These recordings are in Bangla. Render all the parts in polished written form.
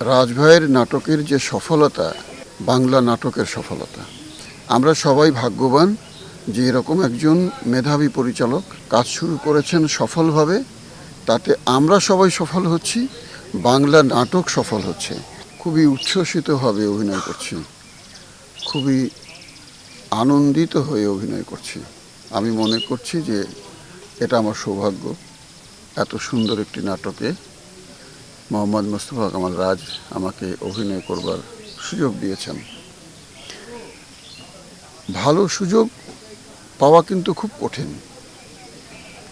রাজভাইয়ের নাটকের যে সফলতা, বাংলা নাটকের সফলতা, আমরা সবাই ভাগ্যবান যে এরকম একজন মেধাবী পরিচালক কাজ শুরু করেছেন সফলভাবে। তাতে আমরা সবাই সফল হচ্ছি, বাংলা নাটক সফল হচ্ছে। খুবই উচ্ছ্বসিতভাবে অভিনয় করছি, খুবই আনন্দিত হয়ে অভিনয় করছি। আমি মনে করছি যে এটা আমার সৌভাগ্য, এত সুন্দর একটি নাটকে মোহাম্মদ মোস্তফা কামাল রাজ আমাকে অভিনয় করবার সুযোগ দিয়েছেন। ভালো সুযোগ পাওয়া কিন্তু খুব কঠিন,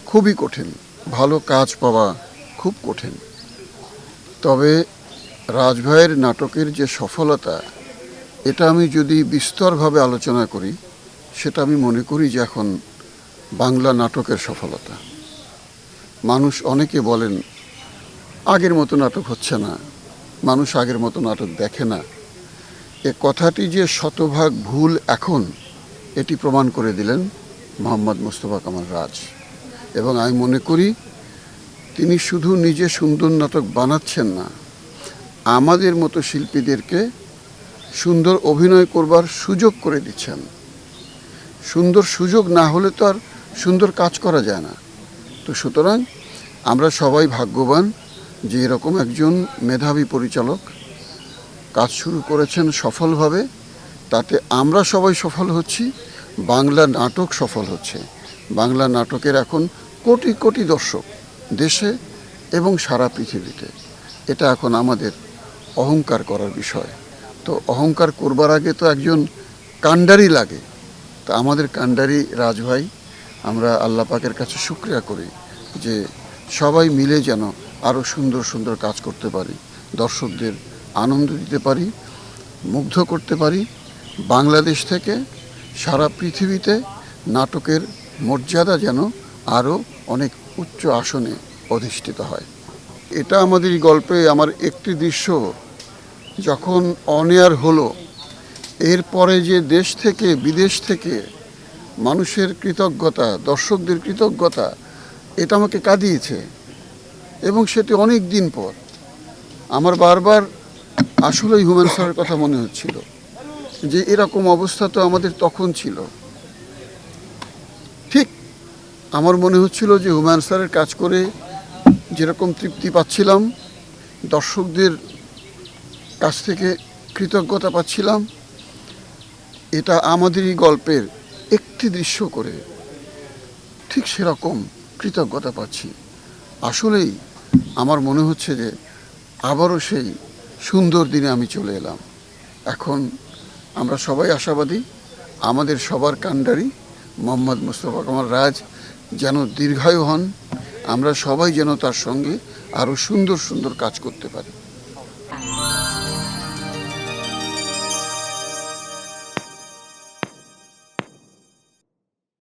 খুবই কঠিন। ভালো কাজ পাওয়া খুব কঠিন। তবে রাজভাইয়ের নাটকের যে সফলতা, এটা আমি যদি বিস্তরভাবে আলোচনা করি, সেটা আমি মনে করি যে এখন বাংলা নাটকের সফলতা। মানুষ অনেকে বলেন আগের মতো নাটক হচ্ছে না, মানুষ আগের মতো নাটক দেখে না। এ কথাটি যে শতভাগ ভুল এখন, এটি প্রমাণ করে দিলেন মোহাম্মদ মোস্তফা কামাল রাজ। এবং আমি মনে করি তিনি শুধু নিজে সুন্দর নাটক বানাচ্ছেন না, আমাদের মতো শিল্পীদেরকে সুন্দর অভিনয় করবার সুযোগ করে দিচ্ছেন। সুন্দর সুযোগ না হলে তো আর সুন্দর কাজ করা যায় না। তো সুতরাং আমরা সবাই ভাগ্যবান যে এরকম একজন মেধাবী পরিচালক কাজ শুরু করেছেন সফলভাবে। তাতে আমরা সবাই সফল হচ্ছি, বাংলা নাটক সফল হচ্ছে। বাংলা নাটকের এখন কোটি কোটি দর্শক দেশে এবং সারা পৃথিবীতে। এটা এখন আমাদের অহংকার করার বিষয়। তো অহংকার করবার আগে তো একজন কাণ্ডারি লাগে। তো আমাদের কাণ্ডারি রাজভাই, আমরা আল্লাহ পাকের কাছে শুকরিয়া করি যে সবাই মিলে যেন আরও সুন্দর সুন্দর কাজ করতে পারি, দর্শকদের আনন্দ দিতে পারি, মুগ্ধ করতে পারি। বাংলাদেশ থেকে সারা পৃথিবীতে নাটকের মর্যাদা যেন আরও অনেক উচ্চ আসনে অধিষ্ঠিত হয়। এটা আমাদের এই গল্পে আমার একটি দৃশ্য যখন অন এয়ার হলো, এরপরে যে দেশ থেকে বিদেশ থেকে মানুষের কৃতজ্ঞতা, দর্শকদের কৃতজ্ঞতা, এটা আমাকে কাঁদিয়েছে। এবং সেটি অনেক দিন পর। আমার বারবার আসলেই হুমায়ূন স্যারের কথা মনে হচ্ছিল যে এরকম অবস্থা তো আমাদের তখন ছিল। ঠিক আমার মনে হচ্ছিল যে হুমায়ূন স্যারের কাজ করে যেরকম তৃপ্তি পাচ্ছিলাম, দর্শকদের কাছ থেকে কৃতজ্ঞতা পাচ্ছিলাম, এটা আমাদেরই গল্পের একটি দৃশ্য করে ঠিক সেরকম কৃতজ্ঞতা পাচ্ছি। আসলেই আমার মনে হচ্ছে যে আবারও সেই সুন্দর দিনে আমি চলে এলাম। এখন আমরা সবাই আশাবাদী, আমাদের সবার কাণ্ডারি মোহাম্মদ মোস্তফা কামাল রাজ যেন দীর্ঘায়ু হন, আমরা সবাই যেন তার সঙ্গে আরও সুন্দর সুন্দর কাজ করতে পারি।